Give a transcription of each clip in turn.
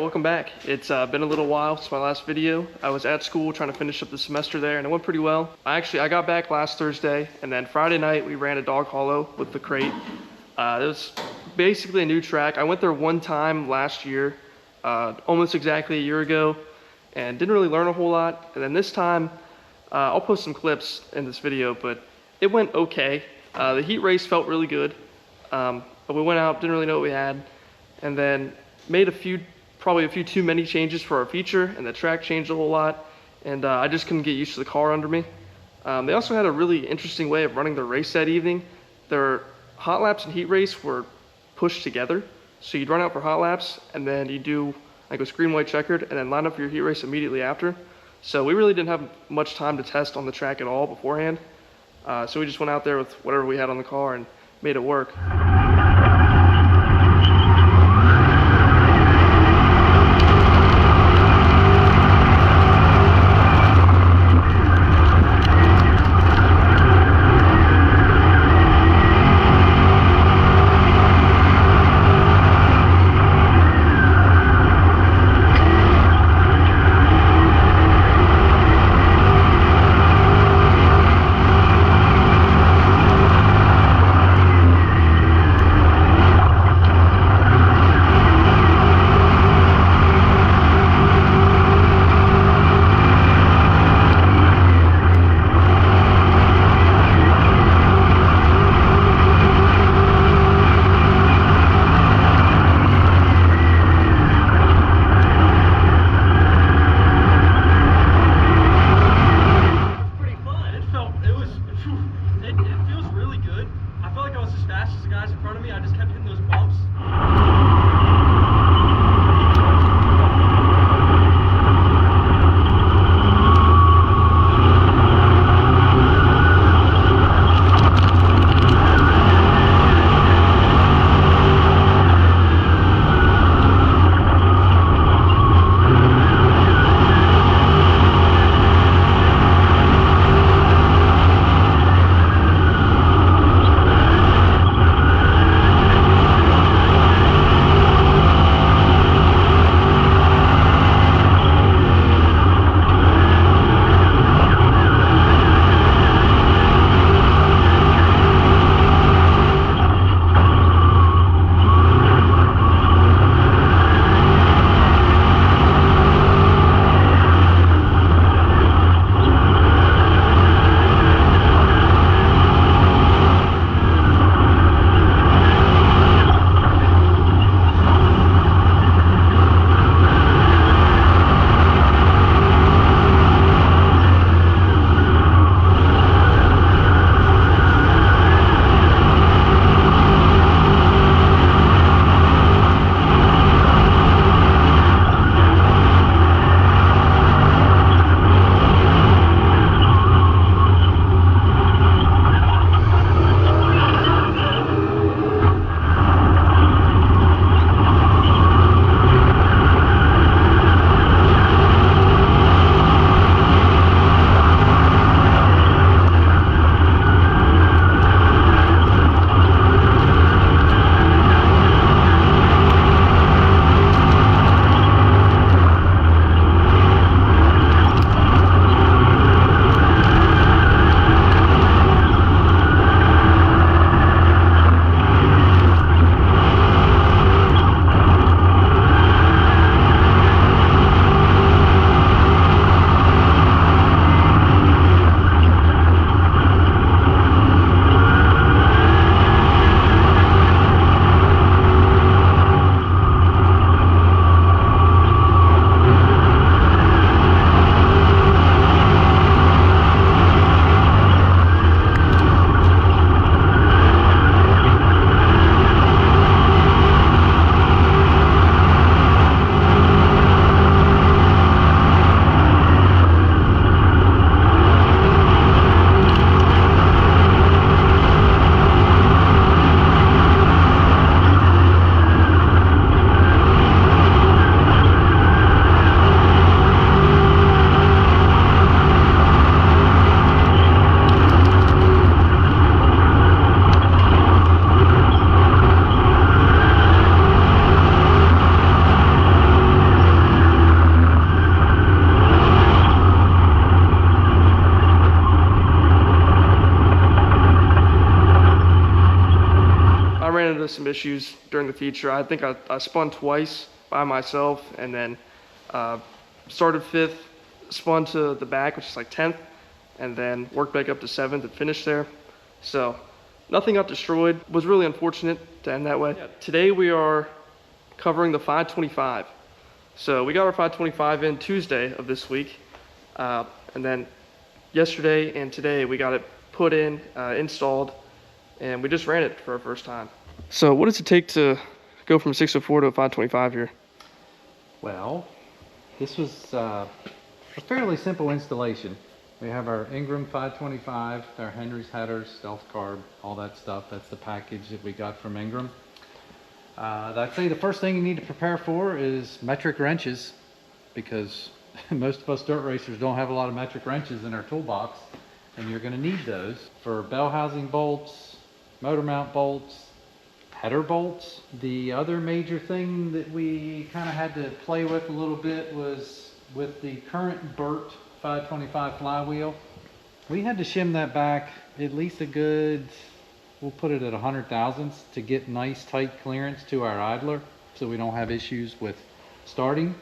welcome back. It's been a little while since my last video. I was at school trying to finish up the semester there and it went pretty well. I got back last Thursday and then Friday night we ran a dog hollow with the crate. It was basically a new track. I went there one time last year, almost exactly a year ago, and didn't really learn a whole lot. And then this time, I'll post some clips in this video, but it went okay. The heat race felt really good, but we went out, didn't really know what we had, and then made probably a few too many changes for our feature, and the track changed a whole lot, and I just couldn't get used to the car under me. They also had a really interesting way of running the race that evening. Their hot laps and heat race were pushed together. So you'd run out for hot laps, and then you do like a green, white, checkered, and then line up for your heat race immediately after. So we really didn't have much time to test on the track at all beforehand. So we just went out there with whatever we had on the car and made it work. issues during the feature. I think I spun twice by myself, and then started 5th, spun to the back, which is like 10th, and then worked back up to 7th and finished there. So nothing got destroyed. Was really unfortunate to end that way. Yeah. Today we are covering the 525. So we got our 525 in Tuesday of this week, and then yesterday and today we got it put in, installed, and we just ran it for our first time. So what does it take to go from 604 to a 525 here? Well, this was a fairly simple installation. We have our Ingram 525, our Henry's headers, stealth carb, all that stuff. That's the package that we got from Ingram. I'd say the first thing you need to prepare for is metric wrenches, because most of us dirt racers don't have a lot of metric wrenches in our toolbox, and you're going to need those for bell housing bolts, motor mount bolts, header bolts. The other major thing that we kind of had to play with a little bit was with the current Burt 525 flywheel. We had to shim that back at least a good, we'll put it at 100 thousandths to get nice tight clearance to our idler so we don't have issues with starting.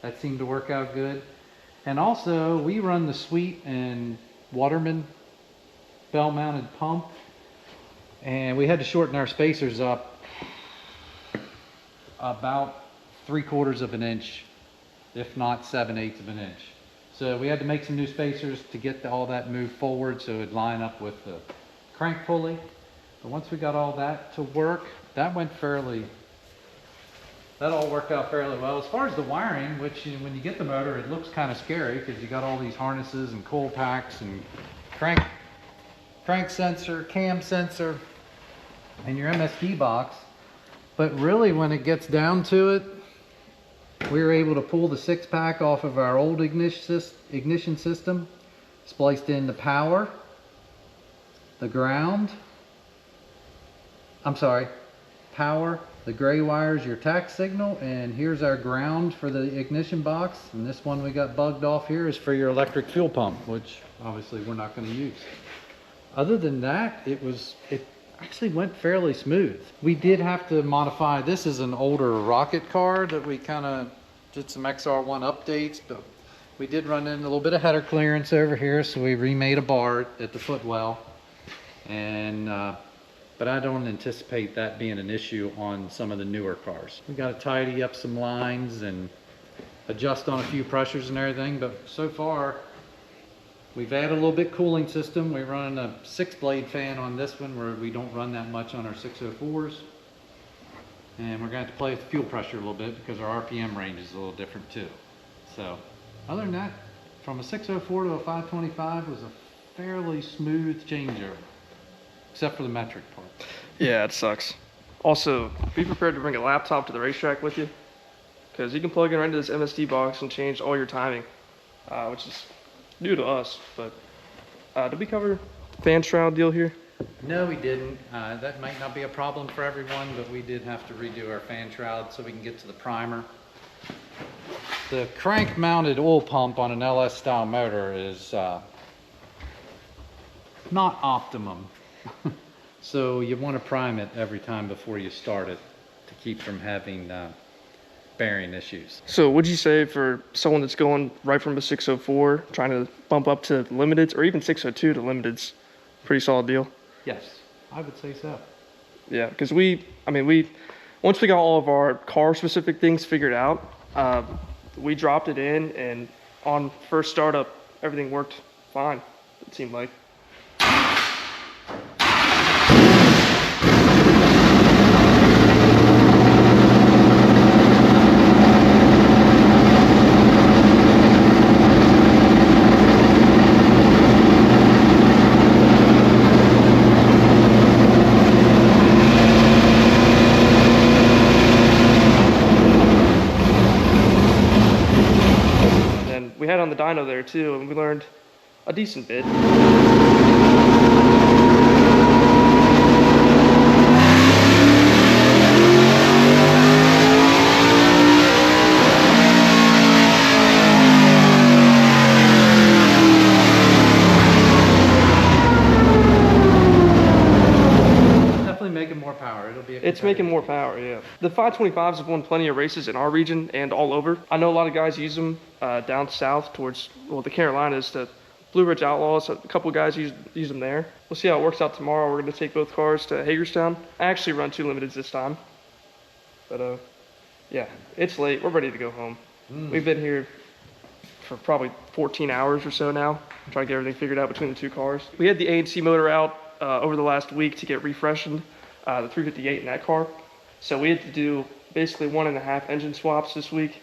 That seemed to work out good. And also we run the Sweet and Waterman bell mounted pump, and we had to shorten our spacers up about 3/4 of an inch, if not 7/8 of an inch. So we had to make some new spacers to get all that moved forward so it'd line up with the crank pulley. But once we got all that to work, that all worked out fairly well. As far as the wiring, which when you get the motor, it looks kind of scary because you got all these harnesses and coil packs and crank sensor, cam sensor, and your MSD box. But really, when it gets down to it, we were able to pull the 6-pack off of our old ignition system, spliced in the power, the ground, power, the gray wires, your tax signal, and here's our ground for the ignition box. And this one we got bugged off here is for your electric fuel pump, which obviously we're not going to use. Other than that, it actually went fairly smooth. We did have to modify, this is an older rocket car that we kind of did some XR1 updates, but we did run in a little bit of header clearance over here, so we remade a bar at the footwell. And but I don't anticipate that being an issue on some of the newer cars. We got to tidy up some lines and adjust on a few pressures and everything, but so far we've added a little bit cooling system. We're running a 6-blade fan on this one where we don't run that much on our 604s. And we're going to have to play with fuel pressure a little bit because our RPM range is a little different too. So other than that, from a 604 to a 525 was a fairly smooth changeover, except for the metric part. Yeah, it sucks. Also, be prepared to bring a laptop to the racetrack with you, because you can plug it right into this MSD box and change all your timing, which is new to us. But did we cover fan shroud deal here? No, we didn't. That might not be a problem for everyone, but we did have to redo our fan shroud so we can get to the primer. The crank mounted oil pump on an LS style motor is not optimum. So you want to prime it every time before you start it to keep from having bearing issues. So would you say for someone that's going right from a 604 trying to bump up to limiteds, or even 602 to limiteds, pretty solid deal? Yes, I would say so. Yeah, because once we got all of our car specific things figured out, we dropped it in, and on first startup everything worked fine, it seemed like. We had on the dyno there too, and we learned a decent bit. Definitely making more power. It'll be a It's making more power, yeah. The 525s have won plenty of races in our region and all over. I know a lot of guys use them down south towards, well, the Carolinas, the Blue Ridge Outlaws. A couple guys use them there. We'll see how it works out tomorrow. We're going to take both cars to Hagerstown. I actually run 2 limiteds this time. But yeah, it's late. We're ready to go home. We've been here for probably 14 hours or so now, trying to get everything figured out between the 2 cars. We had the ANC motor out over the last week to get refreshened, the 358 in that car. So we had to do basically 1.5 engine swaps this week,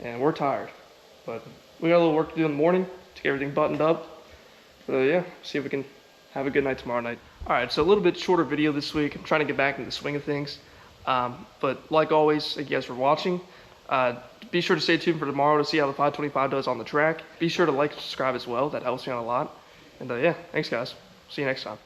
and we're tired. But we got a little work to do in the morning to get everything buttoned up. So yeah, see if we can have a good night tomorrow night. All right, so a little bit shorter video this week. I'm trying to get back into the swing of things. But like always, thank you guys for watching. Be sure to stay tuned for tomorrow to see how the 525 does on the track. Be sure to like and subscribe as well. That helps me out a lot. And yeah, thanks guys. See you next time.